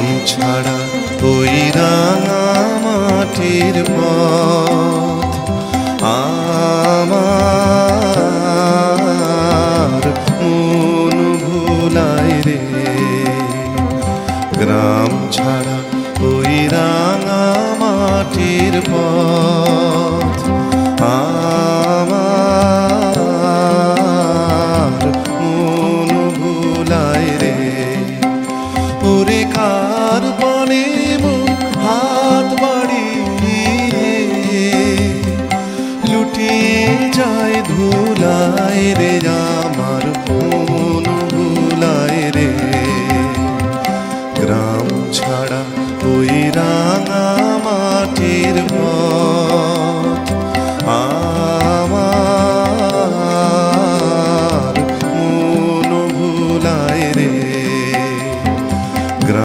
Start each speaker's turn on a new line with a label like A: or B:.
A: গ্রাম ছাড়া ওই রাঙা মাটির পথ আমার মন ভুলায় রে। গ্রাম ছাড়া ওই রাঙা মাটির পথ আমার মন ভুলায় রে। ওরে কার বনে মন হাত বাড়িয়ে লুটিয়ে যায় ধুলায় রে।